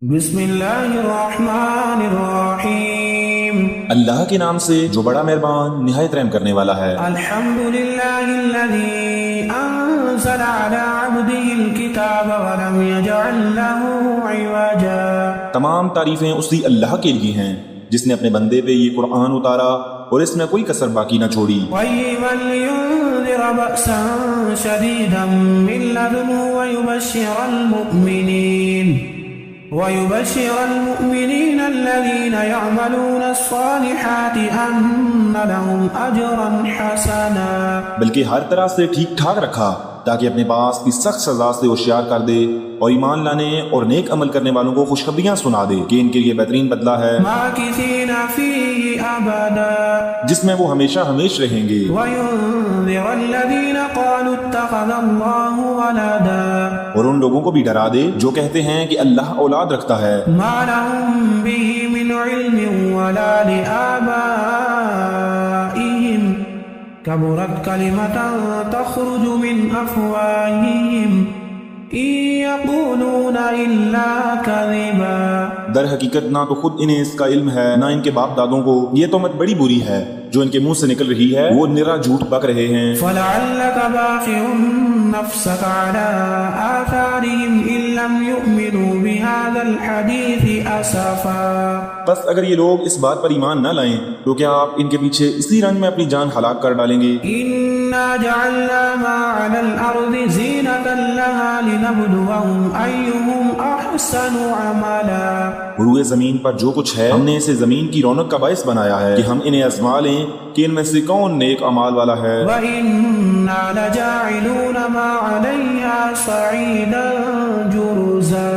بسم اللہ الرحمن الرحیم۔ اللہ کے نام سے جو بڑا مہربان نہایت رحم کرنے والا ہے۔ الحمد للہ الذی انزل علی عبدہ الکتاب ولم یجعل لہ عوجا۔ تمام تعریفیں اسی اللہ کے لیے ہیں جس نے اپنے بندے پہ یہ قرآن اتارا اور اس میں کوئی کسر باقی نہ چھوڑی۔ قیما لینذر بأسا شدیدا من لدنہ ويبشر المؤمنين الذين يعملون الصالحات أن لهم أجرا حسنا۔ بلکہ ہر طرح سے ٹھیک ٹھاک رکھا تاکہ اپنے پاس کی سخت سزا سے ہوشیار کر دے اور ایمان لانے اور نیک عمل کرنے والوں کو خوشخبریاں سنا دے کہ ان کے لیے بہترین بدلہ ہے ماکثین فیہ ابدا، جس میں وہ ہمیشہ ہمیش رہیں گے۔ وینذر الذین قالوا اتخذ اللہ ولدا، اور ان لوگوں کو بھی ڈرا دے جو کہتے ہیں کہ اللہ اولاد رکھتا ہے۔ ما لهم به من علم ولا لآبائهم كبرت كلمة تخرج من أفواههم إن يقولون إلا كذبا۔ در حقیقت نہ تو خود انہیں اس کا علم ہے نہ ان کے باپ دادوں کو، یہ تہمت بڑی بری ہے جو ان کے منہ سے نکل رہی ہے، وہ نرا جھوٹ بک رہے ہیں۔ فلعلك باخع نفسك على آثارهم إن لم يؤمنوا بهذا الحديث أسفا۔ بس اگر یہ لوگ اس بات پر ایمان نہ لائیں تو کیا آپ ان کے پیچھے اسی رنج میں اپنی جان ہلاک کر ڈالیں گے؟ إنا جعلنا ما على الأرض زينة لها لنبلوهم أيهم أحسن عملا۔ روئے زمین پر جو کچھ ہے ہم نے اسے زمین کی رونق کا باعث بنایا ہے کہ ہم انہیں آزما لیں کہ ان میں سے کون نیک اعمال والا ہے۔ وَإِنَّا لَجَاعِلُونَ مَا عَلَيْهَا صَعِيدًا جُرُزًا۔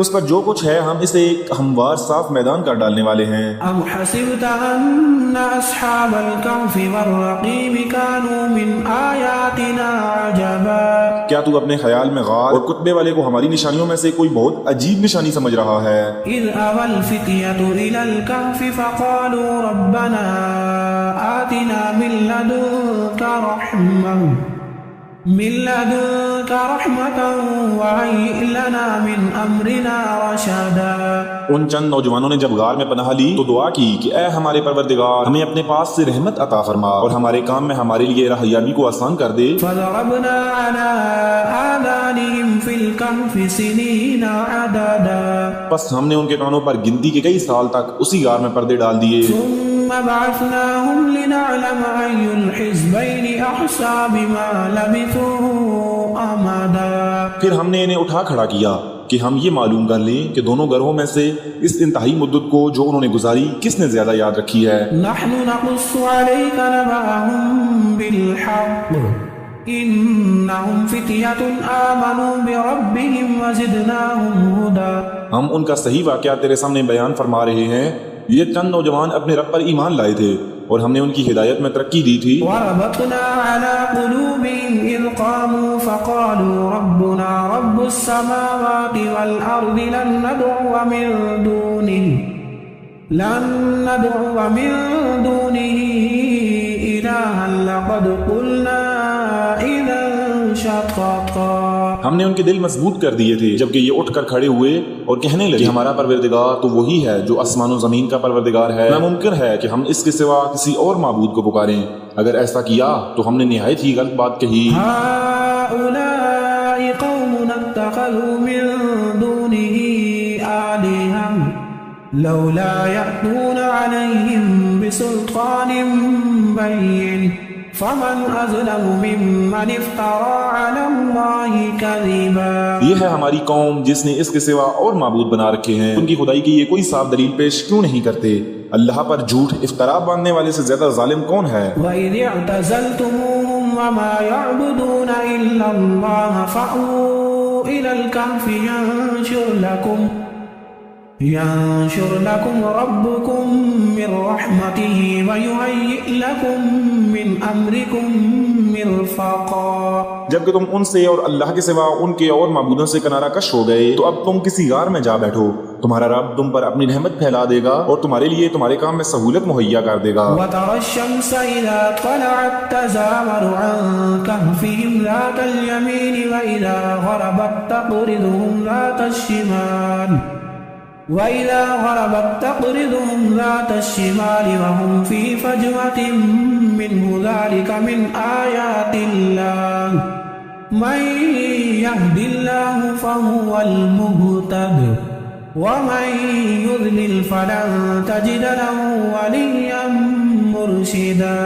اس پر جو کچھ ہے ہم اسے ایک ہموار صاف میدان کر ڈالنے والے ہیں۔ ام حسبت ان اصحاب الكهف والرقيم كانوا من آیاتنا عجبا۔ کیا تو اپنے خیال میں غار اور کتبے والے کو ہماری نشانیوں میں سے کوئی بہت عجیب نشانی سمجھ رہا ہے؟ اذ اوى الفتية الى الكهف فقالوا ربنا آتنا من لدنك رحمة وهيئ لنا من امرنا رشدا۔ ان چند نوجوانوں نے جب غار میں پناہ لی تو دعا کی کہ اے ہمارے پروردگار ہمیں اپنے پاس سے رحمت عطا فرما اور ہمارے کام میں ہمارے لیے راہیابی کو آسان کر دے۔ فضربنا على آذانهم في الكهف سنين عددا۔ بس ہم نے ان کے کانوں پر گنتی کے کئی سال تک اسی غار میں پردے ڈال دیے۔ ثم بعثناهم لنعلم أي الحزبين أحصى بما لبثوا أمدا۔ پھر ہم نے انہیں اٹھا کھڑا کیا کہ ہم یہ معلوم کر لیں کہ دونوں گروہوں میں سے اس انتہائی مدت کو جو انہوں نے گزاری کس نے زیادہ یاد رکھی ہے۔ نحن نقص عليك نبأهم بالحق إنهم فتية آمنوا بربهم وزدناهم هدى۔ ہم ان کا صحیح واقعہ تیرے سامنے بیان فرما رہے ہیں، یہ چند نوجوان اپنے رب پر ایمان لائے تھے اور ہم نے ان کی ہدایت میں ترقی دی تھی۔ وربطنا على قلوبهم إذ قاموا فقالوا ربنا رب السماوات والأرض لن ندعو من دونه إلها لقد قلنا إذا شططا۔ ہم نے ان کے دل مضبوط کر دیے تھے جبکہ یہ اٹھ کر کھڑے ہوئے اور کہنے لگے ہمارا پروردگار تو وہی ہے جو آسمان و زمین کا پروردگار ہے، ناممکن ہے کہ ہم اس کے سوا کسی اور معبود کو پکاریں، اگر ایسا کیا تو ہم نے نہایت ہی غلط بات کہی۔ هؤلاء قوم اتخذوا من دونه آلهة لولا يأتون عليهم بسلطان بين فمن أظلم ممن افترى على الله كذبا۔ یہ ہے ہماری قوم جس نے اس کے سوا اور معبود بنا رکھے ہیں، ان کی خدائی کی یہ کوئی صاف دلیل پیش کیوں نہیں کرتے؟ اللہ پر جھوٹ افترا باندھنے والے سے زیادہ ظالم کون ہے؟ وَإِذِ اعْتَزَلْتُمُوهُمْ وَمَا يَعْبُدُونَ إِلَّا اللَّهَ فَأْوُوا إِلَى الْكَهْفِ ينشر لكم ربكم من رحمته ويهيئ لكم من أمركم مرفقا۔ جبکہ تم ان سے اور اللہ کے سوا ان کے اور معبودوں سے کنارہ کش ہو گئے تو اب تم کسی غار میں جا بیٹھو، تمہارا رب تم پر اپنی رحمت پھیلا دے گا اور تمہارے لیے تمہارے کام میں سہولت مہیا کر دے گا۔ وَتَرَى الشَّمْسَ إِذَا طَلَعَتْ تَزَاوَرُ عَنْ كَهْفِهِمْ ذَاتَ الْيَمِينِ وَإِذَا غَرَبَتْ تَقْرِضُهُمْ ذَاتَ الشِّمَالِ وإذا غربت تقرضهم ذات الشمال وهم في فجوة منه ذلك من آيات الله من يهد الله فهو المهتد ومن يضلل فلن تجد له وليا مرشدا۔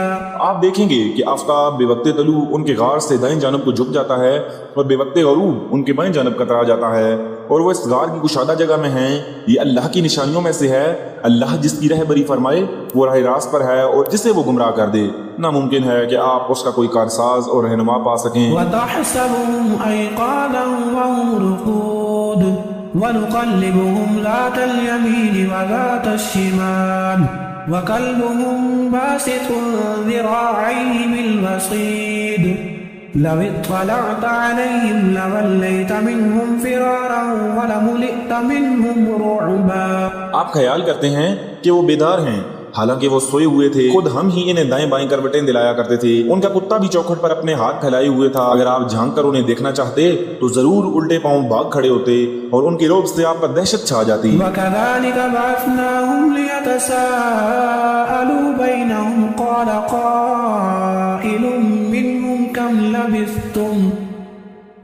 آپ دیکھیں گے کہ آفتاب بے وقت طلوع ان کے غار سے دائیں جانب کو جھک جاتا ہے اور بے وقت غروب ان کے بائیں جانب کترا جاتا ہے، اور وہ اس غار کی کشادہ جگہ میں ہیں۔ یہ اللہ کی نشانیوں میں سے ہے۔ اللہ جس کی رہبری فرمائے وہ راہ راست پر ہے، اور جسے وہ گمراہ کر دے ناممکن ہے کہ آپ اس کا کوئی کارساز اور رہنما پا سکیں۔ وَتَحْسَبُهُمْ أَيْقَاظًا وَهُمْ رُقُودٌ وَنُقَلِّبُهُمْ ذَاتَ الْيَمِينِ وَذَاتَ الشِّمَالِ وَكَلْبُهُمْ بَاسِطٌ ذِرَاعَيْهِ بِالْوَصِيدِ لَوِ اطَّلَعْتَ عَلَيْهِمْ لَوَلَّيْتَ مِنْهُمْ فِرَارًا وَلَمُلِئْتَ مِنْهُمْ رُعْبًا۔ آپ خیال کرتے ہیں کہ وہ بیدار ہیں، حالانکہ وہ سوئے ہوئے تھے۔ خود ہم ہی انہیں دائیں بائیں کروٹیں دلایا کرتے تھے۔ ان کا کتا بھی چوکھٹ پر اپنے ہاتھ پھیلائے ہوئے تھا۔ اگر آپ جھانک کر انہیں دیکھنا چاہتے تو ضرور الٹے پاؤں بھاگ کھڑے ہوتے اور ان کے رعب سے آپ پر دہشت چھا جاتی۔ وَكَذَلِكَ بَعَثْنَاهُمْ لِيَتَسَاءَلُوا بَيْنَهُمْ قَالَ قَائِلٌ مِّنْهُمْ كَمْ لَبِثْتُمْ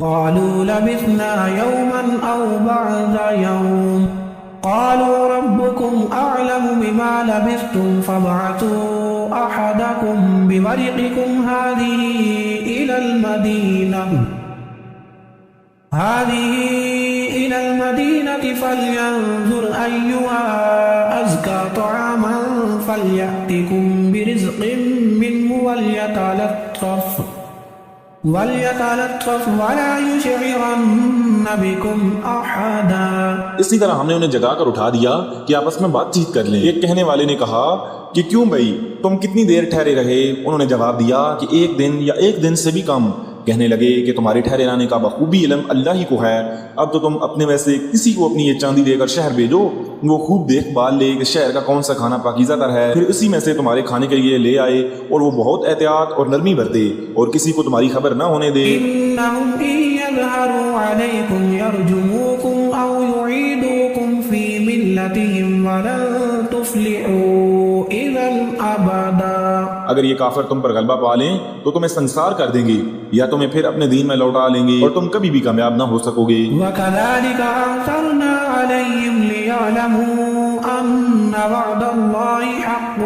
قَالُوا لَبِثْنَا يَوْمًا أَوْ بَعْضَ يَوْمٍ قالوا ربكم أعلم بما لبثتم فابعثوا أحدكم بورقكم هذه إلى المدينة فلينظر أيها أزكى طعاما فليأتكم برزق منه وليتلطف ولا يشعرن بكم أحدا۔ اسی طرح ہم نے انہیں جگا کر اٹھا دیا کہ آپس میں بات چیت کر لیں۔ ایک کہنے والے نے کہا کہ کیوں بھائی تم کتنی دیر ٹھہرے رہے؟ انہوں نے جواب دیا کہ 1 دن یا 1 دن سے بھی کم۔ کہنے لگے کہ تمہارے ٹھہرے رہنے کا بخوبی علم اللہ ہی کو ہے، اب تو تم اپنے ویسے کسی کو اپنی یہ چاندی دے کر شہر بھیجو، وہ خوب دیکھ بھال لے کہ شہر کا کون سا کھانا پاکیزہ تر ہے، پھر اسی میں سے تمہارے کھانے کے لیے لے آئے، اور وہ بہت احتیاط اور نرمی برتے اور کسی کو تمہاری خبر نہ ہونے دے۔ إنهم إن يظهروا عليكم يرجموكم أو يعيدوكم في ملتهم ولن تفلحوا إذا أبدا۔ اگر یہ کافر تم پر غلبہ پا لیں تو تمہیں سنسار کر دیں گے یا تمہیں پھر اپنے دین میں لوٹا لیں گے اور تم کبھی بھی کامیاب نہ ہو سکو گے۔ وَكَذَلِكَ أَعْثَرْنَا عَلَيْهِمْ لِيَعْلَمُوا أَنَّ وَعْدَ اللَّهِ حَقٌّ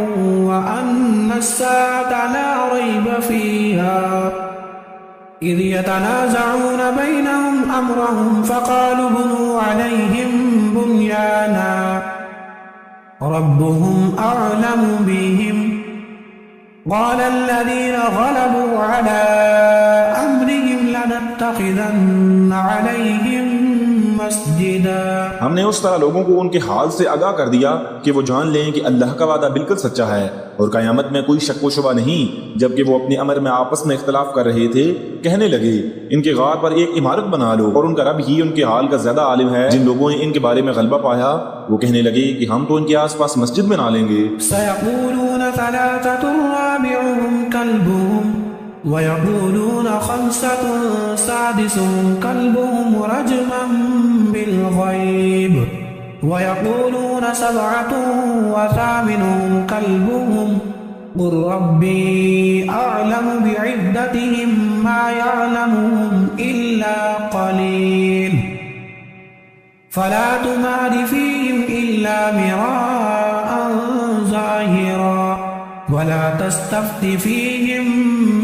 وَأَنَّ السَّاعَةَ لَا رَيْبَ فِيهَا إِذْ يَتَنَازَعُونَ بَيْنَهُمْ أَمْرَهُمْ فَقَالُوا ابْنُوا عَلَيْهِمْ بُنْيَانًا رَبُّهُمْ أَعْلَمُ بِهِمْ قال الذين غلبوا على أمرهم لنتخذن عليهم مسجدا۔ ہم نے اس طرح لوگوں کو ان کے حال سے آگاہ کر دیا کہ وہ جان لیں کہ اللہ کا وعدہ بالکل سچا ہے اور قیامت میں کوئی شک و شبہ نہیں۔ جبکہ وہ اپنے امر میں آپس میں اختلاف کر رہے تھے، کہنے لگے ان کے غار پر ایک عمارت بنا لو، اور ان کا رب ہی ان کے حال کا زیادہ عالم ہے۔ جن لوگوں نے ان کے بارے میں غلبہ پایا وہ کہنے لگے کہ ہم تو ان کے آس پاس مسجد بنا لیں گے۔ سيقولون 3 رابعهم كلبهم ويقولون 5 سادسهم كلبهم رجما بالغيب ويقولون 7 وثامنهم كلبهم قل ربي أعلم بعدتهم ما يعلمهم إلا قليل فلا تمار فيهم إلا مراء ظاهرا ولا تستفت فيهم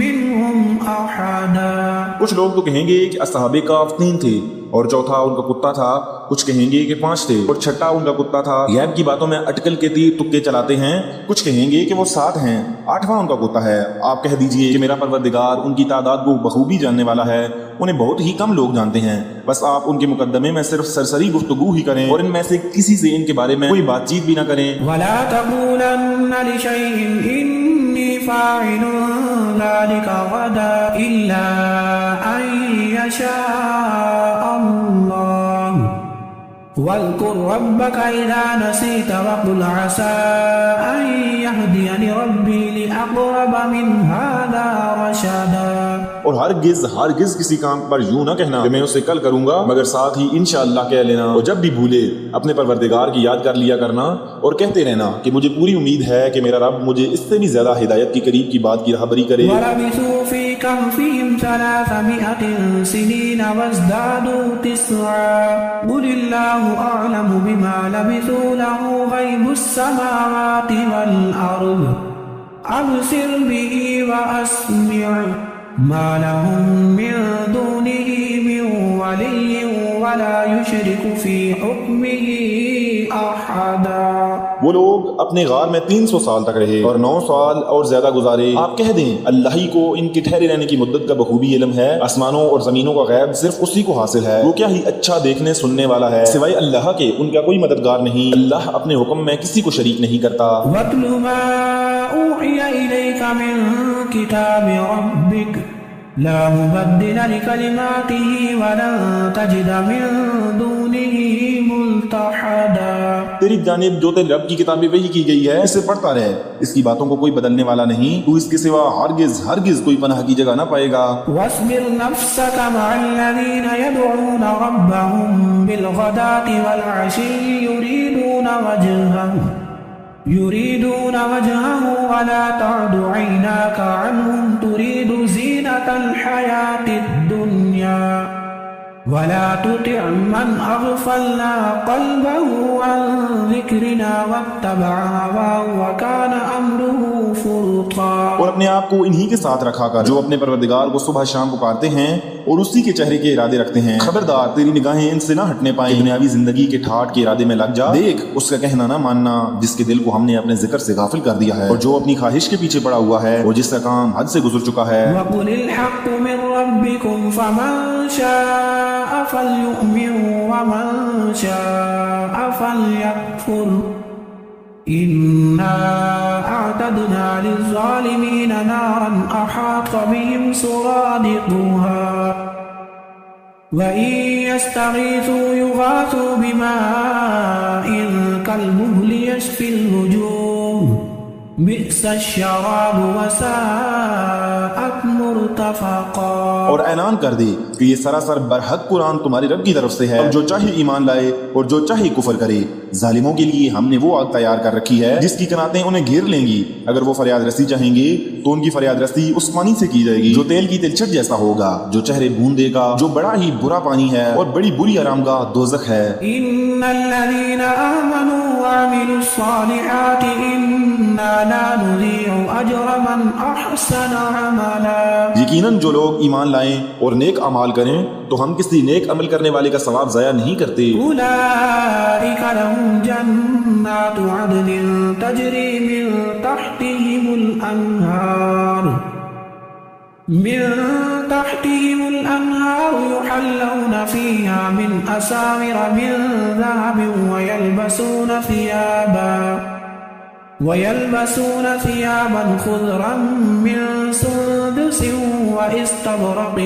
منهم أحدا۔ کچھ لوگ تو کہیں گے کہ اصحاب کہف 3 تھے اور چوتھا ان کا کتا تھا، کچھ کہیں گے کہ 5 تھے اور چھٹا ان کا کتا تھا۔ غیب کی باتوں میں اٹکل کے تیر تکے چلاتے ہیں، کچھ کہیں گے کہ وہ 7 ہیں، 8واں ان کا کتا ہے۔ آپ کہہ دیجئے کہ میرا پروردگار ان کی تعداد کو بخوبی جاننے والا ہے، انہیں بہت ہی کم لوگ جانتے ہیں، بس آپ ان کے مقدمے میں صرف سرسری گفتگو ہی کریں اور ان میں سے کسی سے ان کے بارے میں کوئی بات چیت بھی نہ کریں۔ وَلَا تَقُولَنَّ لِشَيْءٍ إِنِّي فَاعِلٌ ذَلِكَ غَدًا إِلَّا أَن يَشَاءَ اللَّهُ وَاذْكُرْ رَبَّكَ إِذَا نَسِيتَ وَقُلْ عَسَىٰ أَن يَهْدِيَنِ رَبِّي لِأَقْرَبَ مِنْ هَٰذَا رَشَدًا۔ اور ہرگز ہرگز کسی کام پر یوں نہ کہنا کہ میں اسے کل کروں گا مگر ساتھ ہی انشاءاللہ کہہ لینا، اور جب بھی بھولے اپنے پروردگار کی یاد کر لیا کرنا اور کہتے رہنا کہ مجھے پوری امید ہے کہ میرا رب مجھے اس سے بھی زیادہ ہدایت کی قریب کی بات کی رہبری کرے۔ وَلَبِثُوا فِي كَهْفِهِمْ 300 سِنِينَ وَازْدَادُوا تِسْعًا قُلِ اللَّهُ أَعْلَمُ بِمَا لَبِثُوا لَهُ غَيْبُ السَّمَاوَاتِ وَالْأَرْضِ أَبْصِرْ بِهِ وَأَسْمِعْ مَا لَهُم مِّن دُونِهِ مِن وَلِيٍّ وَلَا يُشْرِكُ فِي حُكْمِهِ أَحَدًا۔ وہ لوگ اپنے غار میں 300 سال تک رہے اور 9 سال اور زیادہ گزارے۔ آپ کہہ دیں اللہ ہی کو ان کے ٹھہرے رہنے کی مدت کا بخوبی علم ہے، آسمانوں اور زمینوں کا غیب صرف اسی کو حاصل ہے، وہ کیا ہی اچھا دیکھنے سننے والا ہے، سوائے اللہ کے ان کا کوئی مددگار نہیں، اللہ اپنے حکم میں کسی کو شریک نہیں کرتا۔ وَاتْلُ مَا أُوحِيَ إِلَيْكَ مِن كِتَابِ رَبِّكَ لَا مُبَدِّلَ لِكَلِمَاتِهِ وَلَن تَجِدَ مِن دُونِهِ مُلْتَحَدًا۔ تیری جانب جو تیرے رب کی کتابیں وحی کی گئی ہے اسے پڑھتا رہے، اس کی باتوں کو کوئی بدلنے والا نہیں، تو اس کے سوا ہرگز ہرگز کوئی پناہ کی جگہ نہ پائے گا۔ وَاصْبِرْ نَفْسَكَ مَعَ الَّذِينَ يَدْعُونَ رَبَّهُم بِالْغَدَاةِ وَالْعَشِيِّ يُرِيدُونَ وَجْهَهُ وَلَا تَعْدُ عَيْنَاكَ عَنْهُمْ تُرِيدُ زِينَةَ الْحَيَاةِ الدُّنْيَا وَلَا تُطِعْ مَنْ أَغْفَلْنَا قَلْبَهُ عَنْ ذِكْرِنَا وَاتَّبَعَ هَوَاهُ وَكَانَ أَمْرُهُ فُرُطًا۔ اور اپنے آپ کو انہی کے ساتھ رکھا کر جو اپنے پروردگار کو صبح شام پکارتے ہیں اور اسی کے چہرے کے ارادے رکھتے ہیں، خبردار تیری نگاہیں ان سے نہ ہٹنے پائیں، دنیاوی زندگی کے ٹھاٹ کے ارادے میں لگ جا، دیکھ اس کا کہنا نہ ماننا جس کے دل کو ہم نے اپنے ذکر سے غافل کر دیا ہے اور جو اپنی خواہش کے پیچھے پڑا ہوا ہے اور جس کا کام حد سے گزر چکا ہے۔ وَقُلِ الْحَقُّ مِن رَّبِّكُمْ فَمَن شَاءَ فَلْيُؤْمِن وَمَن شَاءَ فَلْيَكْفُرْ إِنَّا أَعْتَدْنَا لِلظَّالِمِينَ نَارًا أَحَاطَ بِهِمْ سُرَادِقُهَا وَإِن يَسْتَغِيثُوا يُغَاثُوا بِمَاءٍ كَالْمُهْلِ يَشْفِي الْوُجُوهَ بِئْسَ الشَّرَابُ وَسَاءَتْ مُرْتَفَقًا۔ اور اعلان کر دے کہ یہ سراسر برحق قرآن تمہاری رب کی طرف سے ہے، اور جو چاہے ایمان لائے اور جو چاہے کفر کرے، ظالموں کے لیے ہم نے وہ آگ تیار کر رکھی ہے جس کی کناتیں انہیں گھیر لیں گی، اگر وہ فریاد رسی چاہیں گے تو ان کی فریاد رسی اس پانی سے کی جائے گی جو تیل کی تلچھٹ جیسا ہوگا جو چہرے بھون دے گا، جو بڑا ہی برا پانی ہے اور بڑی بری آرامگاہ دوزخ ہے۔ إِنَّ الَّذِينَ آمَنُوا وَعَمِلُوا الصَّالِحَاتِ إِنَّا لَا نُضِيعُ أَجْرَ مَنْ أَحْسَنَ عَمَلًا۔ یقیناً جو لوگ ایمان لائیں اور نیک اعمال کریں تو ہم کسی نیک عمل کرنے والے کا ثواب ضائع نہیں کرتے۔ أُولَئِكَ لَهُمْ جَنَّاتُ عَدْنٍ تَجْرِي مِن تَحْتِهِمُ الْأَنْهَارُ يُحَلَّوْنَ فِيهَا مِنْ أَسَاوِرَ مِن ذَهَبٍ وَيَلْبَسُونَ ثِيَابًا خُضْرًا مِّن سُندُسٍ وَإِسْتَبْرَقٍ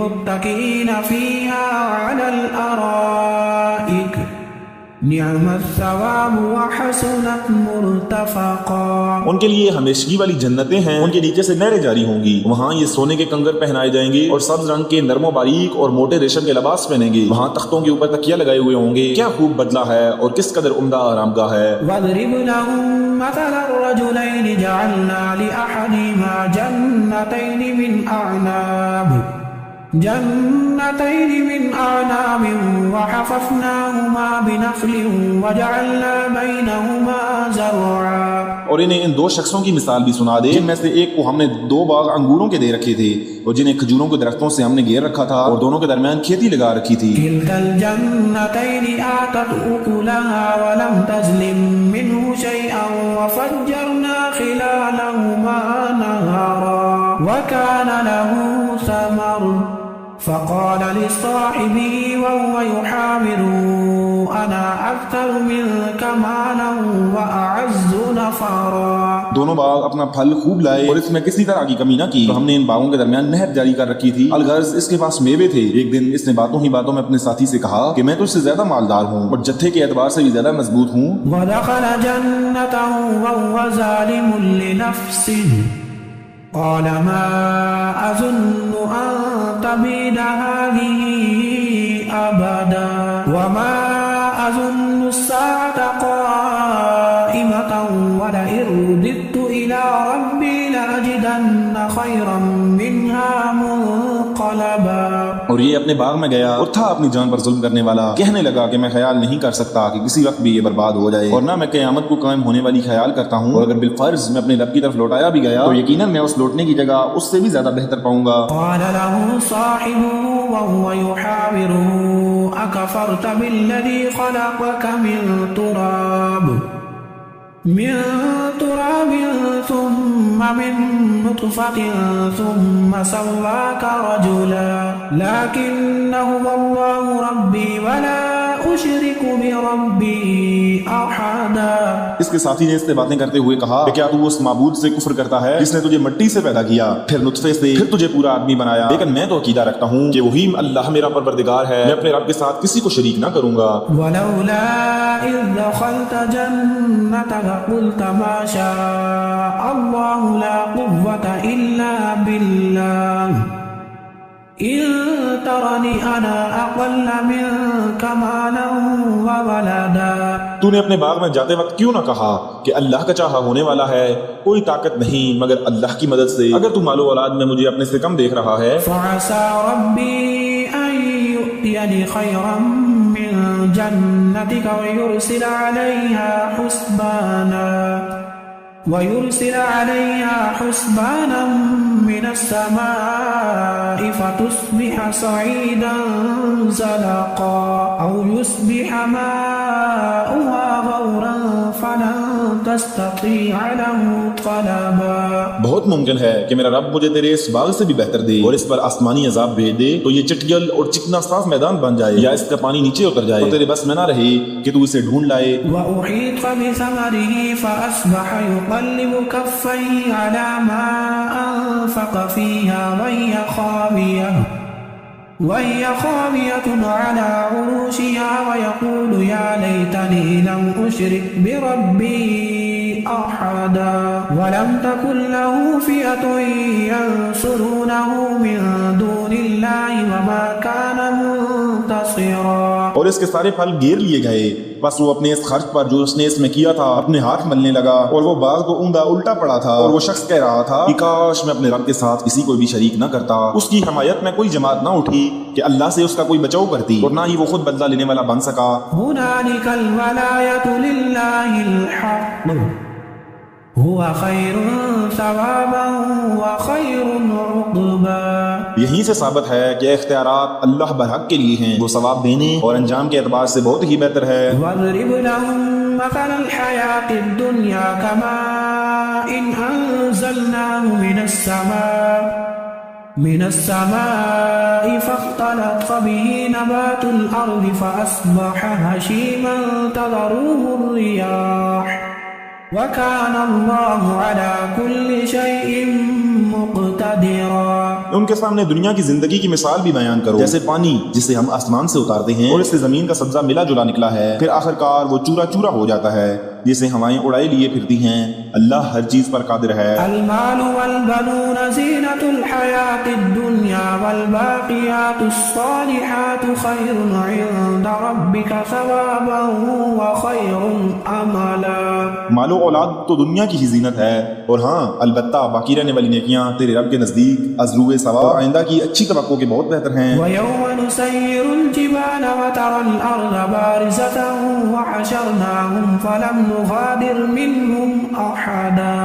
مُتَّكِئِينَ فِيهَا عَلَى الْأَرَائِكِ نِعْمَ الثَّوَابُ وَحَسُنَتْ مُرْتَفَقًا۔ ان کے لیے ہمیشگی والی جنتیں ہیں، ان کے نیچے سے نہریں جاری ہوں گی، وہاں یہ سونے کے کنگر پہنائے جائیں گے اور سبز رنگ کے نرم و باریک اور موٹے ریشم کے لباس پہنیں گے، وہاں تختوں کے اوپر تکیہ لگائے ہوئے ہوں گے، کیا خوب بدلہ ہے اور کس قدر عمدہ آرامگاہ ہے۔ وَاضْرِبْ لَهُم مَّثَلَ الرَّجُلَيْنِ جَعَلْنَا لِأَحَدِهِمَا جنتين من أعناب وحففناهما بنخل وجعلنا بينهما زرعا۔ اور انہیں ان دو شخصوں کی مثال بھی سنا دے جن میں سے ایک کو ہم نے 2 باغ انگوروں کے دے رکھے تھے اور جنہیں کھجوروں کے درختوں سے ہم نے گھیر رکھا تھا اور دونوں کے درمیان کھیتی لگا رکھی تھی۔ كلتا الجنتين آتت أكلها ولم تظلم منه شيئا وفجرنا خلالهما نهرا وكان له ثمر فقال لصاحبه وهو يحاوره أنا أكثر منك مالا وأعز نفرا۔ دونوں باغ اپنا پھل خوب لائے اور اس میں کسی طرح کی کمی نہ کی، تو ہم نے ان باغوں کے درمیان نہر جاری کر رکھی تھی، الغرض اس کے پاس میوے تھے۔ ایک دن اس نے باتوں ہی باتوں میں اپنے ساتھی سے کہا کہ میں تو اس سے زیادہ مالدار ہوں اور جتھے کے اعتبار سے بھی زیادہ مضبوط ہوں۔ ودخل جنته وهو ظالم لنفسه قال ما أظن أن تبيد هذه أبدا وما أظن الساعة قائمة ولئن رددت إلى ربي لأجدن خيرا منها منقلبا. اور یہ اپنے باغ میں گیا اور تھا اپنی جان پر ظلم کرنے والا، کہنے لگا کہ میں خیال نہیں کر سکتا کہ کسی وقت بھی یہ برباد ہو جائے، اور نہ میں قیامت کو قائم ہونے والی خیال کرتا ہوں، اور اگر بالفرض میں اپنے رب کی طرف لوٹایا بھی گیا تو یقیناً میں اس لوٹنے کی جگہ اس سے بھی زیادہ بہتر پاؤں گا. قال له صاحبه وهو يحاوره أكفرت بالذي خلقك من تراب ثم من نطفة ثم سواك رجلا لكن هو الله ربي ولا أشرك بربي أحدا. اس کے ساتھی نے اس سے باتیں کرتے ہوئے کہا کہ کیا تو اس معبود سے کفر کرتا ہے جس نے تجھے مٹی سے پیدا کیا، پھر نطفے سے، پھر تجھے پورا آدمی بنایا؟ لیکن میں تو عقیدہ رکھتا ہوں کہ وہی اللہ میرا پروردگار ہے، میں اپنے رب کے ساتھ کسی کو شریک نہ کروں گا. ولولا إذ دخلت جنتك قلت ما شاء الله لا قوة إلا بالله إن ترني أنا أقل منك مالا وولدا. تو نے اپنے باغ میں جاتے وقت کیوں نہ کہا کہ اللہ کا چاہا ہونے والا ہے، کوئی طاقت نہیں مگر اللہ کی مدد سے، اگر تو مال و اولاد میں مجھے اپنے سے کم دیکھ رہا ہے. فعسى ربي أن يؤتيني خيرا من جنتك ويرسل عليها حسبانا من السماء فتصبح صعيدا زلقا أو يصبح ماؤها غورا فلن تستطيع له طلبا. بہت ممکن ہے کہ میرا رب مجھے تیرے اس باغ سے بھی بہتر دے اور اس پر آسمانی عذاب بھیج دے تو یہ چٹیل اور چکنا صاف میدان بن جائے، یا اس کا پانی نیچے اتر جائے اور تیرے بس میں نہ رہے کہ تو اسے ڈھونڈ لائے. وأحيط بثمره فأصبح يقلب كفيه على ما أنفق فيها وهي خاوية على عروشها ويقول يا ليتني لم أشرك بربي أحدا ولم تكن له فئة ينصرونه من دون الله وما كان منتصرا. اور اس کے سارے پھل گیر لیے گئے، بس وہ اپنے اس خرچ پر جو اس نے اس میں کیا تھا اپنے ہاتھ ملنے لگا، اور وہ باغ کو اوندا الٹا پڑا تھا، اور وہ شخص کہہ رہا تھا کہ کاش میں اپنے رب کے ساتھ کسی کو بھی شریک نہ کرتا. اس کی حمایت میں کوئی جماعت نہ اٹھی کہ اللہ سے اس کا کوئی بچاؤ کرتی، اور نہ ہی وہ خود بدلہ لینے والا بن سکا. هنالك الولاية لله الحق هو خير ثوابا وخير عقبا. یہیں سے ثابت ہے کہ اختیارات اللہ برحق کے لیے ہیں، وہ ثواب دینے اور انجام کے اعتبار سے بہت ہی بہتر ہے. واضرب لهم مثل الحياة الدنيا كماء أنزلناه من السماء فاختلط به نبات الأرض فأصبح هشيما تذروه الرياح وَكَانَ اللَّهُ عَلَى كُلِّ شَيْءٍ مُقْتَدِرًا. ان کے سامنے دنیا کی زندگی کی مثال بھی بیان کرو، جیسے پانی جسے ہم آسمان سے اتارتے ہیں اور اس سے زمین کا سبزہ ملا جلا نکلا ہے، پھر آخر کار وہ چورا چورا ہو جاتا ہے جسے ہوائیں اڑائے لیے پھرتی ہیں. اللہ ہر چیز پر قادر ہے. المال والبنون زینة الحیاة الدنیا والباقیات الصالحات خیر عند ربک ثوابا وخیر املا. مال و اولاد تو دنیا کی ہی زینت ہے، اور ہاں البتہ باقی رہنے والی نیکیاں تیرے رب کے نزدیک ازرو ثواب آئندہ کی اچھی توقع کے بہت بہتر ہیں. وَيَوْمَ نُسَيِّرُ الْجِبَالَ وَتَرَى الْأَرْضَ بَارِزَةً وَحَشَرْنَاهُمْ فَلَمْ نُغَادِرْ مِنْهُمْ أَحَدًا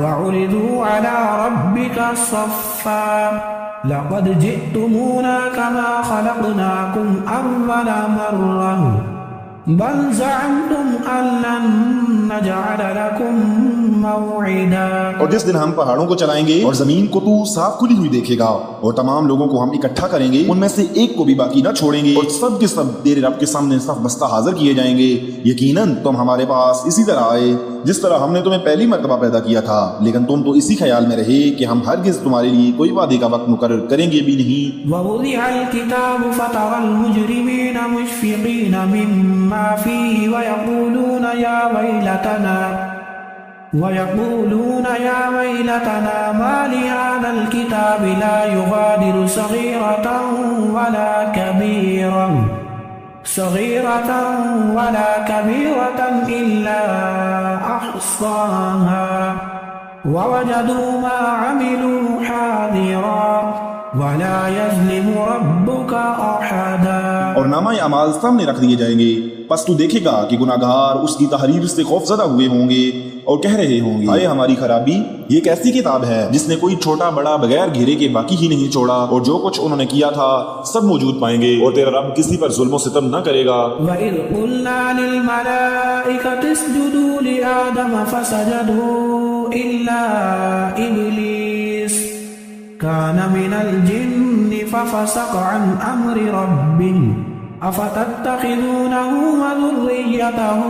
وَعُرِضُوا عَلَى رَبِّكَ صَفًّا لَقَدْ جِئْتُمُونَا كَمَا خَلَقْنَاكُمْ أَوَّلَ مَرَّةٍ بل زعمتم أن لن نجعل لكم موعدا. اور جس دن ہم پہاڑوں کو چلائیں گے اور زمین کو تو صاف کھلی ہوئی دیکھے گا، اور تمام لوگوں کو ہم اکٹھا کریں گے، ان میں سے ایک کو بھی باقی نہ چھوڑیں گے، اور سب کے سب تیرے رب کے سامنے صف بستہ حاضر کیے جائیں گے. یقیناً تم ہمارے پاس اسی طرح آئے جس طرح ہم نے تمہیں پہلی مرتبہ پیدا کیا تھا، لیکن تم تو اسی خیال میں رہے کہ ہم ہرگز تمہارے لیے کوئی وعدے کا وقت مقرر کریں گے بھی نہیں. ووضع الكتاب فترى المجرمين مشفقين مما فيه ويقولون ويقولون يا ويلتنا ما لهذا الكتاب لا يغادر صغيرة ولا كبيرة إلا أحصاها ووجدوا ما عملوا حاضرا ولا يظلم ربك أحدا. اور نامہ اعمال سامنے رکھ دیے جائیں گے، پس تو دیکھے گا کہ گناہگار اس کی تحریر سے خوفزدہ ہوئے ہوں گے اور کہہ رہے ہوں گے ہائے ہماری خرابی، یہ ایک ایسی کتاب ہے جس نے کوئی چھوٹا بڑا بغیر گھیرے کے باقی ہی نہیں چھوڑا، اور جو کچھ انہوں نے کیا تھا سب موجود پائیں گے، اور تیرا رب کسی پر ظلم و ستم نہ کرے گا. وَإِذْ قُلْنَا لِلْمَلَائِكَةِ اسْجُدُوا لِآدَمَ فَسَجَدُوا إِلَّا إِبْلِيسَ كَانَ مِنَ الْجِنِّ فَفَسَقَ عَنْ أَمْرِ رَبِّهِ أَفَتَتَّخِذُونَهُ وَذُرِّيَّتَهُ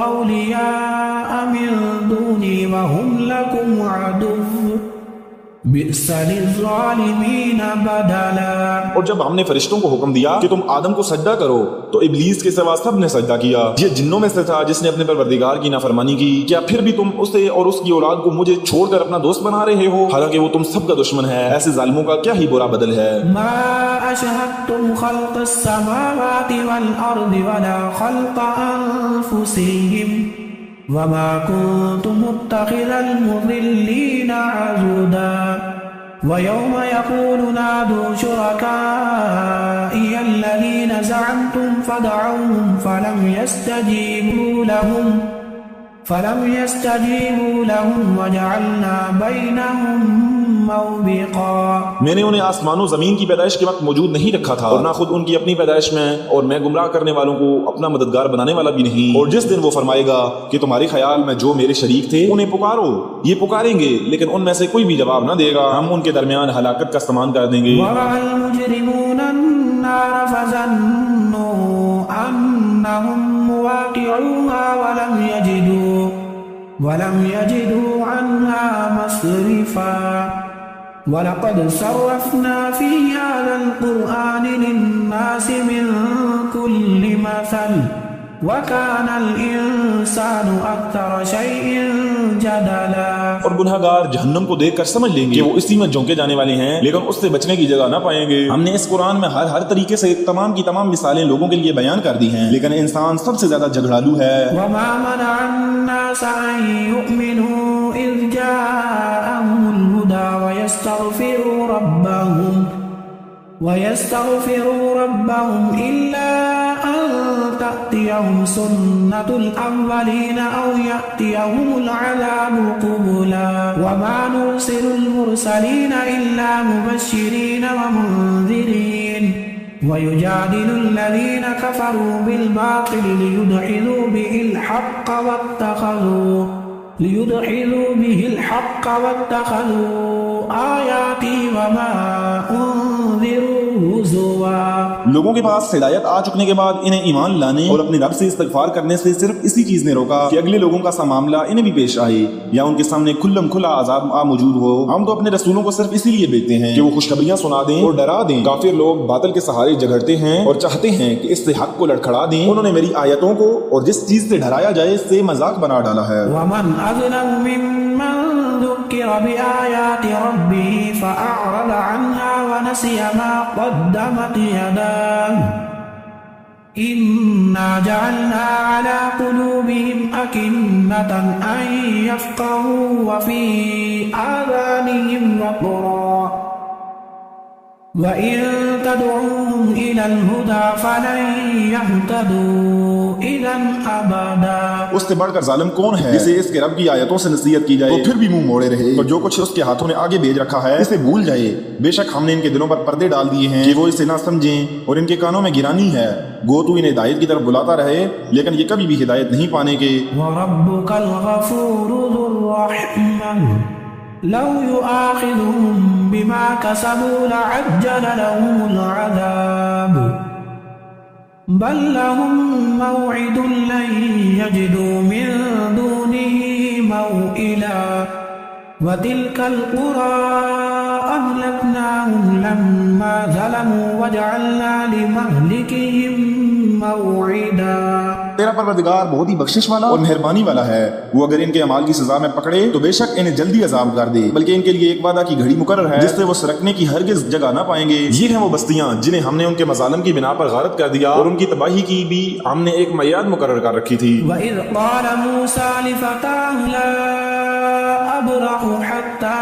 أَوْلِيَاءَ مِن دُونِي وَهُمْ لَكُمْ عَدُوٌّ بِئْسَ لِلظَّالِمِينَ بَدَلًا. اور جب ہم نے فرشتوں کو حکم دیا کہ تم آدم کو سجدہ کرو تو ابلیس کے سوا سب نے سجدہ کیا. یہ جنوں میں سے تھا جس نے اپنے پروردگار کی نافرمانی کی. کیا پھر بھی تم اسے اور اس کی اولاد کو مجھے چھوڑ کر اپنا دوست بنا رہے ہو، حالانکہ وہ تم سب کا دشمن ہے. ایسے ظالموں کا کیا ہی برا بدل ہے. ما أشهدتم خلق السماوات والأرض ولا خلق أنفسهم وما كنت متخذ المضلين عضدا ويوم يقول نادوا شركائي الذين زعمتم فدعوهم فلم يستجيبوا لهم وجعلنا بينهم موبقا. میں نے انہیں آسمان و زمین کی پیدائش کے وقت موجود نہیں رکھا تھا اور نہ خود ان کی اپنی پیدائش میں، اور میں گمراہ کرنے والوں کو اپنا مددگار بنانے والا بھی نہیں. اور جس دن وہ فرمائے گا کہ تمہارے خیال میں جو میرے شریک تھے انہیں پکارو، یہ پکاریں گے لیکن ان میں سے کوئی بھی جواب نہ دے گا، ہم ان کے درمیان ہلاکت کا سامان کر دیں گے. ورأى المجرمون النار فظنوا أنهم مواقعوها ولم يجدوا عنها مصرفا وَلَقَدْ صَرَّفْنَا فِي هَذَا الْقُرْآنِ لِلنَّاسِ مِنْ كُلِّ مَثَلٍ وَكَانَ الْإِنسَانُ أَكْثَرَ شَيْءٍ جَدَلًا. اور گناہگار جہنم کو دیکھ کر سمجھ لیں گے کہ وہ اسی میں جھونکے جانے والے ہیں، لیکن اس سے بچنے کی جگہ نہ پائیں گے. ہم نے اس قرآن میں ہر طریقے سے تمام کی تمام مثالیں لوگوں کے لیے بیان کر دی ہیں، لیکن انسان سب سے زیادہ جھگڑالو ہے. وَمَا مَنَعَ النَّاسَ أَن يُؤْمِنُوا إِذْ جَاءَهُمُ الْهُدَى ويستغفروا ربهم إلا أن تأتيهم سنة الأولين أو يأتيهم العذاب قبلا وما نرسل المرسلين إلا مبشرين ومنذرين ويجادل الذين كفروا بالباطل ليدحضوا به الحق واتخذوا آیاتی وما انذروا ہزوا. لوگوں کے پاس ہدایت آ چکنے کے بعد انہیں ایمان لانے اور اپنے رب سے استغفار کرنے سے صرف اسی چیز نے روکا کہ اگلے لوگوں کا سا معاملہ انہیں بھی پیش آئے یا ان کے سامنے کھلم کھلا عذاب موجود ہو. ہم تو اپنے رسولوں کو صرف اسی لیے بھیجتے ہیں کہ وہ خوشخبریاں سنا دیں اور ڈرا دیں. کافر لوگ باطل کے سہارے جھگڑتے ہیں اور چاہتے ہیں کہ اس سے حق کو لڑکھڑا دیں. انہوں نے میری آیتوں کو اور جس چیز سے ڈرایا جائے اس سے مذاق بنا ڈالا ہے. ومن اظلم ممن ذکر بآیات ربه فأعرض عنها ونسي ما قدمت يداه إنا جعلنا على قلوبهم أكنة أن يفقهوا وفي آذانهم وقرا وَإِن تَدْعُوهُمْ إِلَى الْهُدَى فَلَن يَهْتَدُوا إِذًا أَبَدًا. اس سے بڑھ کر ظالم کون ہے جسے اس کے رب کی آیتوں سے نصیحت کی جائے تو پھر بھی منہ موڑے رہے اور جو کچھ اس کے ہاتھوں نے آگے بھیج رکھا ہے اسے بھول جائے. بے شک ہم نے ان کے دلوں پر پردے ڈال دیے ہیں کہ وہ اسے نہ سمجھیں اور ان کے کانوں میں گرانی ہے. گو تو انہیں ہدایت کی طرف بلاتا رہے لیکن یہ کبھی بھی ہدایت نہیں پانے کے. وَرَبُّكَ الْغَفُورُ ذُو الرَّحْمَةِ لو يؤاخذهم بما كسبوا لعجل لهم العذاب بل لهم موعد لن يجدوا من دونه موئلا وتلك القرى أهلكناهم لما ظلموا وجعلنا لمهلكهم موعدا. تیرا پروردگار بہت ہی بخشش والا اور مہربانی والا ہے، وہ اگر ان کے اعمال کی سزا میں پکڑے تو بے شک انہیں جلدی عذاب کر دے، بلکہ ان کے لیے ایک وعدہ کی گھڑی مقرر ہے جس سے وہ سرکنے کی ہرگز جگہ نہ پائیں گے۔ یہ ہیں وہ بستیاں جنہیں ہم نے ان کے مظالم کی بنا پر غارت کر دیا، اور ان کی تباہی کی بھی ہم نے ایک میعاد مقرر کر رکھی تھی۔ وَإِذْ قَالَ مُوسَى لِفَتَاهُ لَا أَبْرَحُ حَتَّى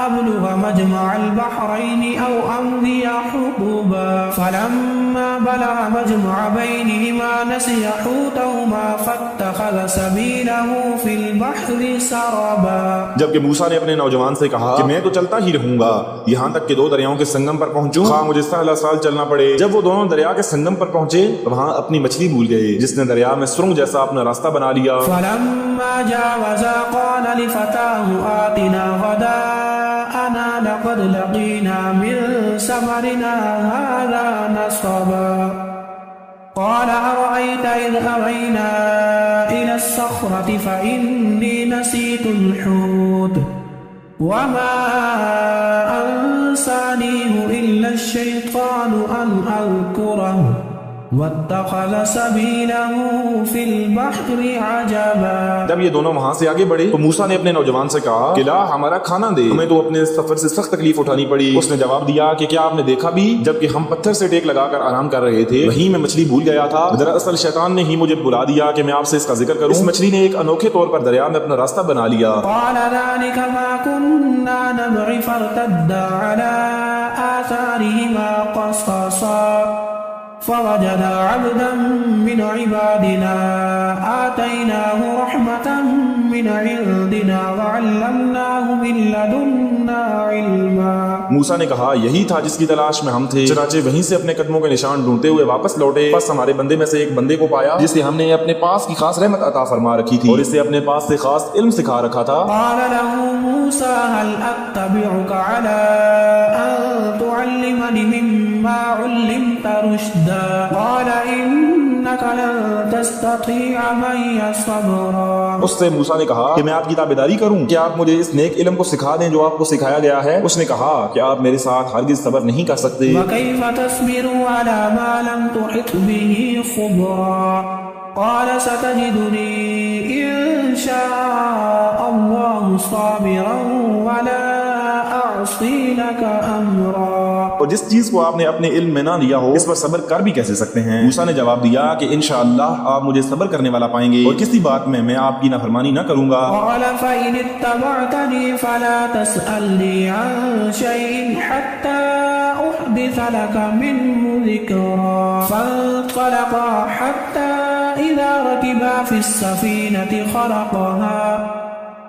أَبْلُغَ مَجْمَعَ الْبَحْرَيْنِ أَوْ أَمْضِيَ حُقُبًا فَلَمَّا بَلَغَ مَجْمَعَ بَيْنِهِمَا نَسِيَ حُوتَهُمَا فَاتَّخَذَ سَبِيلَهُ فِي الْبَحْرِ سَرَبًا۔ جبکہ موسیٰ نے اپنے نوجوان سے کہا کہ میں تو چلتا ہی رہوں گا یہاں تک کہ دو دریاؤں کے سنگم پر پہنچوں، خواہ مجھے سالہ سال چلنا پڑے۔ جب وہ دونوں دریا کے سنگم پر پہنچے وہاں اپنی مچھلی بھول گئے جس نے دریا میں سرنگ جیسا اپنا راستہ بنا لیا۔ فَلَمَّا جَاوَزَا قَالَ لِفَتَاهُ آتِنَا غَدَاءَنَا لَقَدْ لَقِينَا مِن سَفَرِنَا هَذَا نَصَبًا قَالَ أَرَأَيْتَ إِذْ أَوَيْنَا إِلَى الصَّخْرَةِ فَإِنِّي نَسِيتُ الْحُوتَ وَمَا أَنسَانِيهُ إِلَّا الشَّيْطَانُ أَنْ أَذْكُرَهُ وَاتَّخَذَ سَبِيلَهُ فِي الْبَحْرِ عَجَبًا۔ جب یہ دونوں وہاں سے آگے بڑھے تو موسیٰ نے اپنے نوجوان سے کہا کہ لا ہمارا کھانا دے، ہمیں تو اپنے سفر سے سخت تکلیف اٹھانی پڑی۔ اس نے جواب دیا کہ کیا آپ نے دیکھا بھی جبکہ ہم پتھر سے ٹیک لگا کر آرام کر رہے تھے وہیں میں مچھلی بھول گیا تھا، دراصل شیطان نے ہی مجھے بلا دیا کہ میں آپ سے اس کا ذکر کروں۔ اس مچھلی نے ایک انوکھے طور پر دریا میں اپنا راستہ بنا لیا۔ قال ذلك ما كنا نبغي فارتدا على آثارهما قصصا فوجدا عبدا من عبادنا آتيناه رحمة من عندنا وعلمناه من لدنا علما۔ موسیٰ نے کہا یہی تھا جس کی تلاش میں ہم تھے، چنانچہ وہیں سے اپنے قدموں کے نشان ڈھونڈتے ہوئے واپس لوٹے، بس ہمارے بندے میں سے ایک بندے کو پایا جسے ہم نے اپنے پاس کی خاص رحمت عطا فرما رکھی تھی اور اسے اپنے پاس سے خاص علم سکھا رکھا تھا۔ قال له موسى هل أتبعك على أن تعلمني مما علمت رشدا قال إنك لن تستطيع معي صبرا۔ اس سے موسیٰ نے کہا کہ میں آپ کی تابعداری کروں، کیا آپ مجھے اس نیک علم کو سکھا دیں جو آپ کو سکھایا گیا ہے؟ اس نے کہا کہ آپ میرے ساتھ ہرگز صبر نہیں کر سکتے۔ وكيف تصبر على ما لم تحط به خبرا قال ستجدني إن شاء الله صابرا ولا أعصي لك أمرا۔ اور جس چیز کو آپ نے اپنے علم میں نہ لیا ہو اس پر صبر کر بھی کیسے سکتے ہیں؟ موسیٰ نے جواب دیا کہ انشاءاللہ آپ مجھے صبر کرنے والا پائیں گے اور کسی بات میں آپ کی نافرمانی نہ کروں گا۔ قال فإن اتبعتني فلا تسألني عن شيء حتى أحدث لك منه ذكرا فانطلقا حتى إذا ركبا في السفينة خرقها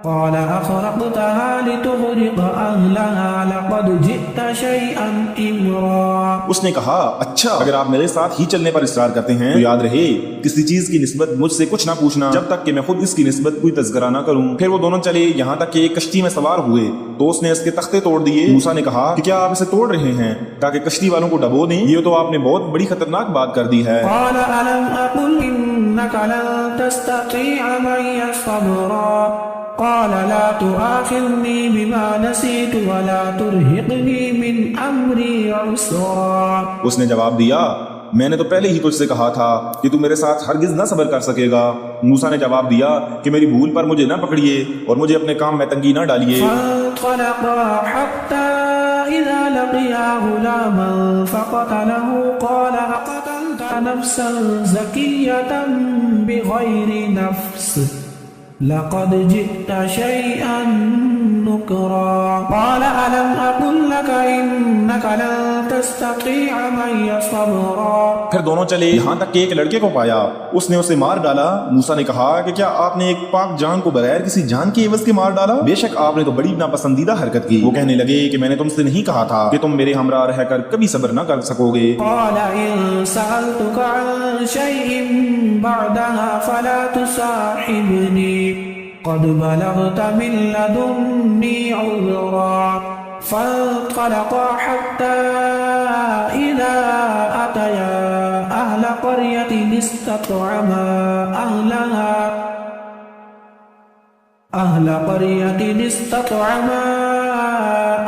قال أخرقتها لتغرق أهلها لقد جئت شيئا إمرا۔ اس نے کہا اچھا اگر آپ میرے ساتھ ہی چلنے پر اصرار کرتے ہیں تو یاد رہے کسی چیز کی نسبت مجھ سے کچھ نہ پوچھنا جب تک کہ میں خود اس کی نسبت کوئی تذکرہ نہ کروں۔ پھر وہ دونوں چلے یہاں تک کہ ایک کشتی میں سوار ہوئے تو اس نے اس کے تختے توڑ دیے۔ موسیٰ نے کہا کہ کیا آپ اسے توڑ رہے ہیں تاکہ کشتی والوں کو ڈبو دیں؟ یہ تو آپ نے بہت بڑی خطرناک بات کر دی ہے۔ قال ألم أقل إنك لن تستطيع معي صبرا قال لا تؤاخذني بما نسيت ولا ترهقني من أمري عسرا۔ اس نے جواب دیا میں نے تو پہلے ہی تجھ سے کہا تھا کہ تو میرے ساتھ ہرگز نہ صبر کر سکے گا۔ موسیٰ نے جواب دیا کہ میری بھول پر مجھے نہ پکڑیے اور مجھے اپنے کام میں تنگی نہ ڈالیے۔ فانطلقا حتى إذا لقيا غلاما فقتله قال أقتلت نفسا زكية بغير نفس لقد جئت شيئا نكرا قال ألم أقل لك إنك لن تستطيع معي صبرا۔ پھر دونوں چلے یہاں تک کہ ایک لڑکے کو پایا، اس نے اسے مار ڈالا۔ موسیٰ نے کہا کہ کیا آپ نے ایک پاک جان کو بغیر کسی جان کے عوض کے مار ڈالا؟ بے شک آپ نے تو بڑی ناپسندیدہ حرکت کی۔ وہ کہنے لگے کہ میں نے تم سے نہیں کہا تھا کہ تم میرے ہمراہ رہ کر کبھی صبر نہ کر سکو گے۔ قال إن سألتك عن شيء بعدها فلا تصاحبني قد بلغت من لدني عذرا فانطلقا حتى إذا أتيا أهل قرية استطعما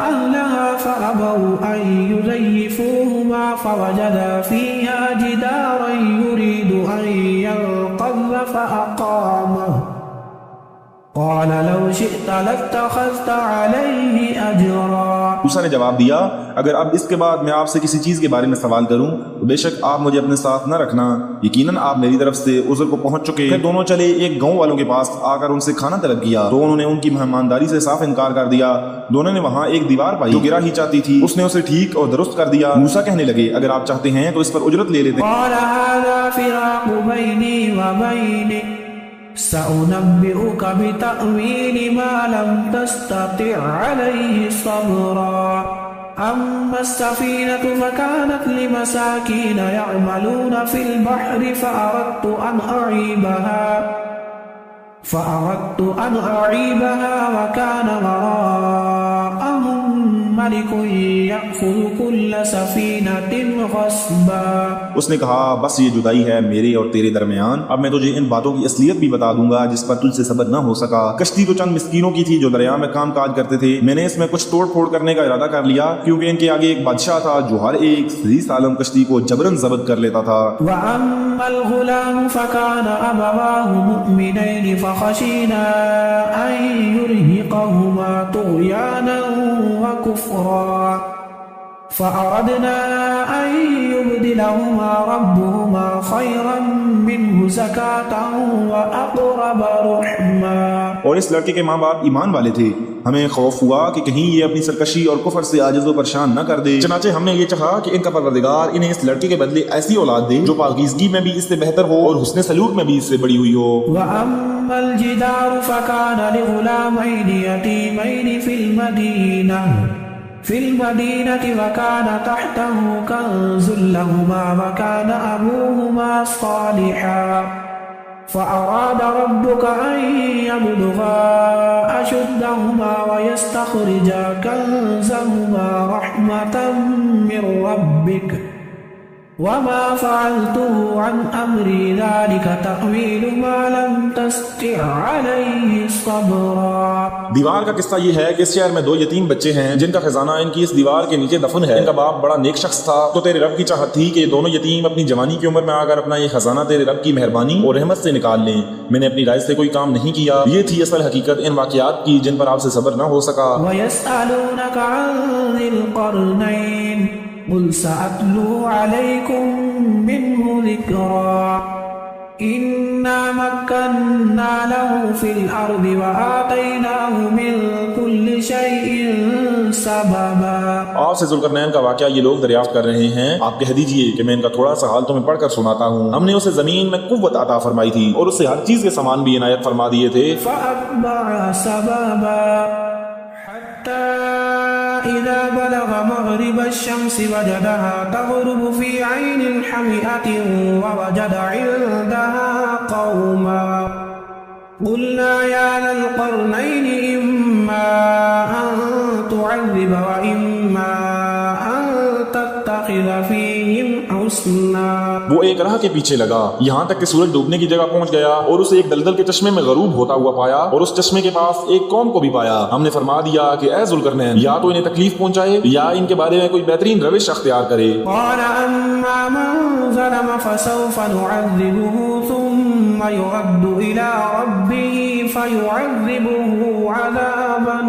أهلها فأبوا أن يضيفوهما فوجدا فيها جدارا يريد أن ينقض فأقامه قال لو شئت لاتخذت عليه أجرا. موسیٰ نے جواب دیا اگر اب اس کے بعد میں آپ سے کسی چیز کے بارے میں سوال کروں تو بے شک آپ مجھے اپنے ساتھ نہ رکھنا، یقیناً آپ میری طرف سے عذر کو پہنچ چکے. پھر دونوں چلے ایک گاؤں والوں کے پاس آ کر ان سے کھانا طلب کیا تو انہوں نے ان کی مہمانداری سے صاف انکار کر دیا. دونوں نے وہاں ایک دیوار پائی جو گرا ہی چاہتی تھی، اس نے اسے ٹھیک اور درست کر دیا. موسیٰ کہنے لگے اگر آپ چاہتے ہیں تو اس پر اجرت لے لیتے. قال هذا فراق بيني وبينك سأنبئك بتأويل ما لم تستطع عليه صبرا. أما السفينة فكانت لمساكين يعملون في البحر فأردت أن أعيبها وكان وراءهم ملك يأخذ كل سفينة غصبا. اس نے کہا بس یہ جدائی ہے میرے اور تیرے درمیان، اب میں تجھے ان باتوں کی اصلیت بھی بتا دوں گا جس پر تجھ سے صبر نہ ہو سکا. کشتی تو چند مسکینوں کی تھی جو دریا میں کام کاج کرتے تھے. میں نے اس میں کچھ توڑ پھوڑ کرنے کا ارادہ کر لیا کیونکہ ان کے آگے ایک بادشاہ تھا جو ہر ایک صحیح سالم کشتی کو جبرن ضبط کر لیتا تھا. وأما الغلام فكان أبواه مؤمنين فخشينا أن يرهقهما طغيانا وكفرا فأردنا أن يبدلهما ربهما خيرا منه زكاة وأقرب رحما. اور اس لڑکے کے ماں باپ ایمان والے تھے. ہمیں خوف ہوا کہ کہیں یہ اپنی سرکشی اور کفر سے عاجز و پریشان نہ کر دے. چنانچہ ہم نے یہ چاہا کہ ان کا پروردگار انہیں اس لڑکے کے بدلے ایسی اولاد دے جو پاکیزگی میں بھی اس سے بہتر ہو اور حسن سلوک میں بھی اس سے بڑی ہوئی ہو. وأما الجدار فكان لغلامين يتيمين في المدينة وكان تحته كنز لهما وكان أبوهما صالحا فأراد ربك أن يبلغا أشدهما ويستخرجا كنزهما رحمة من ربك وما فعلته عن أمري ذلك تأويل ما لم تستطع عليه صبرا. دیوار کا قصہ یہ ہے کہ اس شہر میں دو یتیم بچے ہیں جن کا خزانہ ان کی اس دیوار کے نیچے دفن ہے. ان کا باپ بڑا نیک شخص تھا تو تیرے رب کی چاہت تھی کہ یہ دونوں یتیم اپنی جوانی کی عمر میں آ کر اپنا یہ خزانہ تیرے رب کی مہربانی اور رحمت سے نکال لیں. میں نے اپنی رائے سے کوئی کام نہیں کیا. یہ تھی اصل حقیقت ان واقعات کی جن پر آپ سے صبر نہ ہو سکا. وَيَسْأَلُونَكَ عَنِ ذِي الْقَرْنَيْنِ قُلْ سَأَتْلُو عَلَيْكُمْ مِنْهُ ذِكْرًا إِنَّا مَكَّنَّا لَهُ فِي الْأَرْضِ وَآتَيْنَاهُ مِنْ كُلِّ شَيْءٍ سَبَبًا. آپ سے ذوالقرنین کا واقعہ یہ لوگ دریافت کر رہے ہیں. آپ کہہ دیجئے کہ میں ان کا تھوڑا سا حال تمہیں پڑھ کر سناتا ہوں. ہم نے اسے زمین میں قوت عطا فرمائی تھی اور اسے ہر چیز کے سامان بھی عنایت فرما دیے تھے. فَأَتْبَعَ سَبَبًا حَتَّى إذا بلغ مغرب الشمس وجدها تغرب في عين حمئة ووجد عندها قوما قلنا يا ذا القرنين إما أن تعذب وإما أن تتخذ فيهم حسنا. وہ ایک راہ کے پیچھے لگا یہاں تک کہ سورج ڈوبنے کی جگہ پہنچ گیا اور اسے ایک دلدل کے چشمے میں غروب ہوتا ہوا پایا اور اس چشمے کے پاس ایک قوم کو بھی پایا. ہم نے فرما دیا کہ اے ذوالقرنین یا تو انہیں تکلیف پہنچائے یا ان کے بارے میں کوئی بہترین روش اختیار کرے. قال أما من ظلم فسوف نعذبه ثم يرد إلى ربه فيعذبه عذابا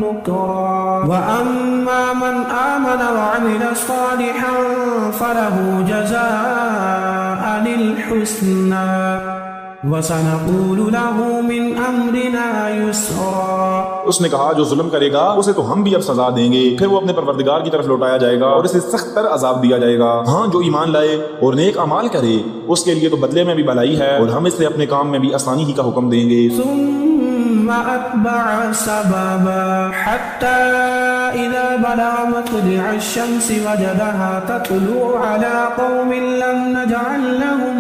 نكرا وأما من آمن وعمل صالحا فله جزاء الحسنى وَسَنَقُولُ لَهُ مِنْ أَمْرِنَا يُسْرًا. اس نے کہا جو ظلم کرے گا اسے تو ہم بھی اب سزا دیں گے. پھر وہ اپنے پروردگار کی طرف لوٹایا جائے گا اور اسے سخت تر عذاب دیا جائے گا. ہاں جو ایمان لائے اور نیک اعمال کرے اس کے لیے تو بدلے میں بھی بھلائی ہے اور ہم اسے اپنے کام میں بھی آسانی ہی کا حکم دیں گے. ثم أتبع سببا حتى إذا بلغ مطلع الشمس وجدها تطلع على قوم لم نجعل لهم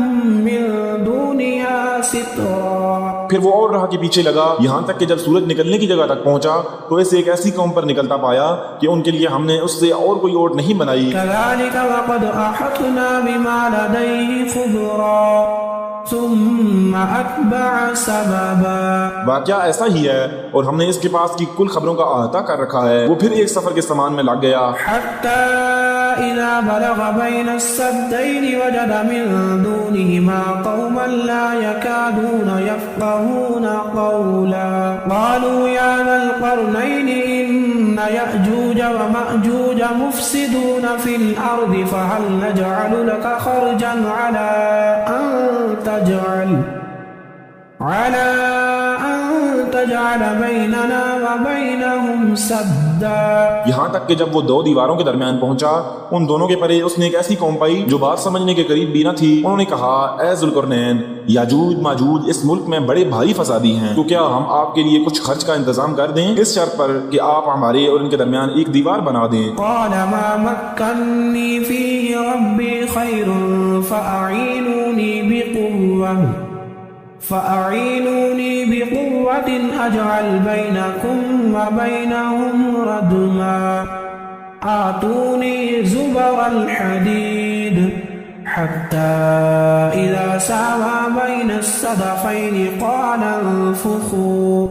من دونها سترا. پھر وہ اور راہ کے پیچھے لگا یہاں تک کہ جب سورج نکلنے کی جگہ تک پہنچا تو اسے ایک ایسی قوم پر نکلتا پایا کہ ان کے لیے ہم نے اس سے اور کوئی اوٹ نہیں بنائی. كذلك وقد أحطنا بما لديه خبرا ثم أتبع سببا. واقعہ ایسا ہی ہے اور ہم نے اس کے پاس کی کل خبروں کا احاطہ کر رکھا ہے. وہ پھر ایک سفر کے سامان میں لگ گیا حتى إذا بلغ بين السدين وجد من دونهما قوما لا يكادون يفقهون قولا. قالوا يا ذا القرنين إن يأجوج ومأجوج مفسدون في الأرض فهل نجعل لك خرجا على أن تجعل بيننا وبينهم سدا. یہاں تک کہ جب وہ دو دیواروں کے درمیان پہنچا ان دونوں کے پرے اس نے ایک ایسی قوم پائی جو بات سمجھنے کے قریب بھی نہ تھی. انہوں نے کہا اے ذوالقرنین یاجوج ماجوج اس ملک میں بڑے بھاری فسادی ہیں تو کیا ہم آپ کے لیے کچھ خرچ کا انتظام کر دیں اس شرط پر کہ آپ ہمارے اور ان کے درمیان ایک دیوار بنا دیں. قال ما مكنني فيه ربي خير فأعينوني بقوة أجعل بينكم وبينهم ردما. آتوني زبر الحديد حتى إذا ساوى بين الصدفين قال انفخوا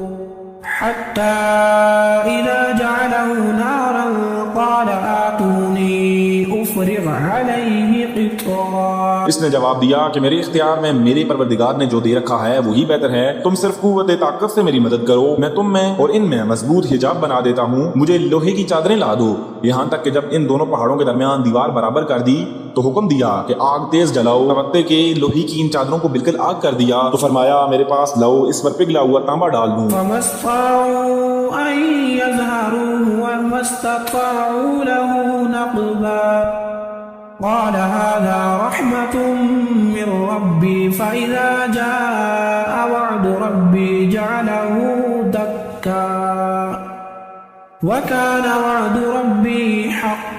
حتى إذا جعله نارا قال آتوني أفرغ عليه قطرا. اس نے جواب دیا کہ میرے اختیار میں میرے پروردگار نے جو دے رکھا ہے وہی بہتر ہے. تم صرف قوت طاقت سے میری مدد کرو میں تم میں اور ان میں مضبوط حجاب بنا دیتا ہوں. مجھے لوہے کی چادریں لا دو. یہاں تک کہ جب ان دونوں پہاڑوں کے درمیان دیوار برابر کر دی تو حکم دیا کہ آگ تیز جلاؤ. البتہ کہ لوہے کی ان چادروں کو بالکل آگ کر دیا تو فرمایا میرے پاس لاؤ اس پر پگھلا ہوا تانبا ڈال دوں. فما استطاعوا أن يظهروه وما استطاعوا له نقبا. قال هذا رحمة من ربي فإذا جاء وعد ربي جعله دكا وكان وعد ربي حقا.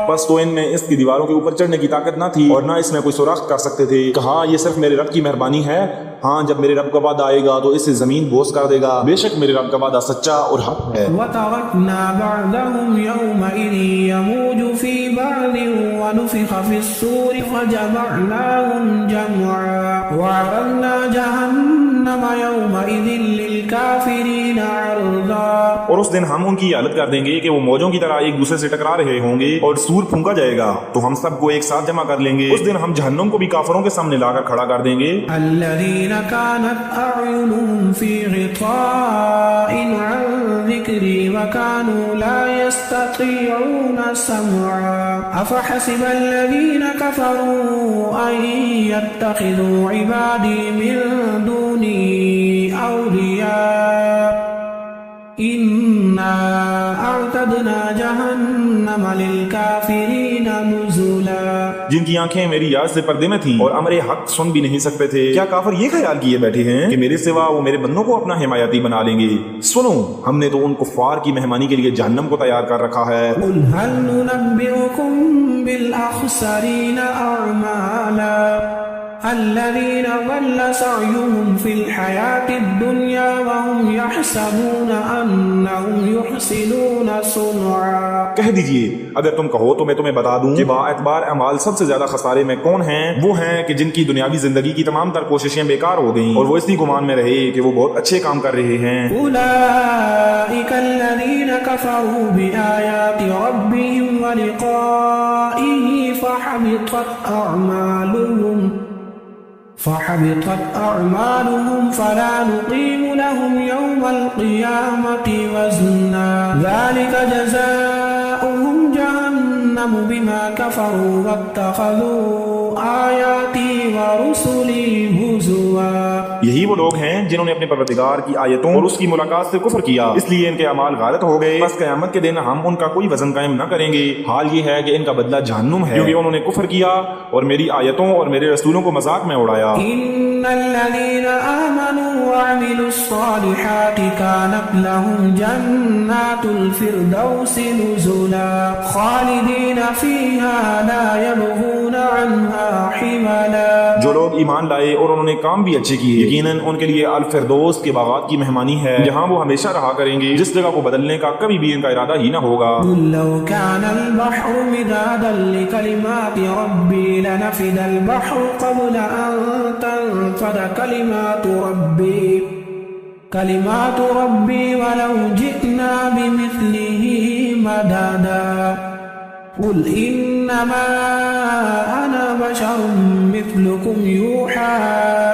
بس تو ان میں اس کی دیواروں کے اوپر چڑھنے کی طاقت نہ تھی اور نہ اس میں کوئی سوراخ کر سکتے تھے. کہا یہ صرف میرے رب کی مہربانی ہے. ہاں جب میرے رب کا وعدہ آئے گا تو اسے زمین بوس کر دے گا. بے شک میرے رب کا وعدہ سچا اور حق ہے. وَتَرَكْنَا بَعْدَهُمْ يَوْمَئِذٍ يَمُوجُ فِي بَعْضٍ وَنُفِخَ فِي الصُّورِ فَجَمَعْنَاهُمْ جَمْعًا وَعَرَضْنَا جَهَنَّمَ يَوْمَئِذٍ لِلْكَافِرِينَ عَرْضًا. اور اس دن ہم ان کی حالت کر دیں گے کہ وہ موجوں کی طرح ایک دوسرے سے ٹکرا رہے ہوں گے اور سور پھونکا جائے گا تو ہم سب کو ایک ساتھ جمع کر لیں گے. اس دن ہم جہنم کو بھی کافروں کے سامنے لا کر کھڑا کر دیں گے. الذين كانت أعينهم في غطاء عن ذكري وكانوا لا يستطيعون سمعا. أفحسب الذين كفروا أن يتخذوا عبادي من دوني أولياء إنا أعتدنا جهنم للكافرين نزلا. جن کی آنکھیں میری یاد سے پردے میں تھیں اور امر حق سن بھی نہیں سکتے تھے کیا کافر یہ خیال کیے بیٹھے ہیں کہ میرے سوا وہ میرے بندوں کو اپنا حمایتی بنا لیں گے. سنو ہم نے تو ان کفار کی مہمانی کے لیے جہنم کو تیار کر رکھا ہے. قل هل ننبئكم بالأخسرين أعمالا الذين ضل سعيهم في الحياة الدنيا وهم يحسبون أنهم يحسنون صنعا. کہہ دیجئے اگر تم کہو تو میں تمہیں بتا دوں کہ با اعتبار اعمال سب سے زیادہ خسارے میں کون ہیں. وہ ہیں کہ جن کی دنیاوی زندگی کی تمام تر کوششیں بیکار ہو گئیں اور وہ اسی گمان میں رہے کہ وہ بہت اچھے کام کر رہے ہیں. أولئك الذين كفروا بآيات ربهم ولقائه فحبطت أعمالهم فلا نقيم لهم يوم القيامة وزنا. ذلك جزاؤهم جهنم بما كفروا واتخذوا آياتي ورسلي هزوا. یہی وہ لوگ ہیں جنہوں نے اپنے پروردگار کی آیتوں اور اس کی ملاقات سے کفر کیا اس لیے ان کے اعمال غلط ہو گئے. بس قیامت کے دن ہم ان کا کوئی وزن قائم نہ کریں گے. حال یہ ہے کہ ان کا بدلہ جہنم ہے کیونکہ انہوں نے کفر کیا اور میری آیتوں اور میرے رسولوں کو مذاق میں اڑایا. إن الذين آمنوا وعملوا الصالحات كانت لهم جنات الفردوس نزلا خالدين فيها لا يبغون عنها حملا. جو لوگ ایمان لائے اور انہوں نے کام بھی اچھے کیے یقیناً ان کے لیے الفردوس کے باغات کی مہمانی ہے جہاں وہ ہمیشہ رہا کریں گے، جس جگہ کو بدلنے کا کبھی بھی ان کا ارادہ ہی نہ ہوگا. قل لو كان البحر مدادا لكلمات ربي لنفد البحر قبل أن تنفد كلمات ربي ولو جئنا بمثله مددا. قل إنما أنا بشر مثلكم يوحى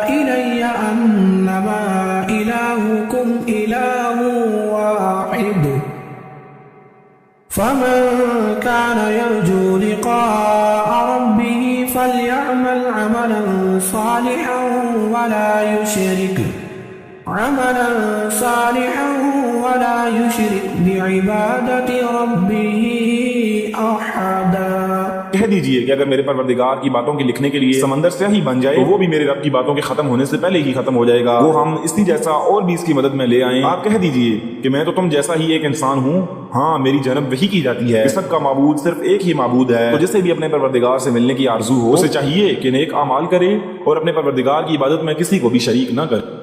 إلي أنما إلهكم إله واحد فمن كان يرجو لقاء ربه فليعمل عملا صالحا ولا يشرك بعبادة ربه أحدا. کہہ دیجئے کہ اگر میرے پروردگار کی باتوں کے لکھنے کے لیے سمندر سے ہی بن جائے تو وہ بھی میرے رب کی باتوں کے ختم ہونے سے پہلے ہی ختم ہو جائے گا. وہ ہم اسی جیسا اور بھی اس کی مدد میں لے آئیں. آپ کہہ دیجئے کہ میں تو تم جیسا ہی ایک انسان ہوں. ہاں میری جانب وحی کی جاتی ہے. سب کا معبود صرف ایک ہی معبود ہے. تو جسے بھی اپنے پروردگار سے ملنے کی آرزو ہو اسے چاہیے کہ نیک اعمال کرے اور اپنے پروردگار کی عبادت میں کسی کو بھی شریک نہ کرے.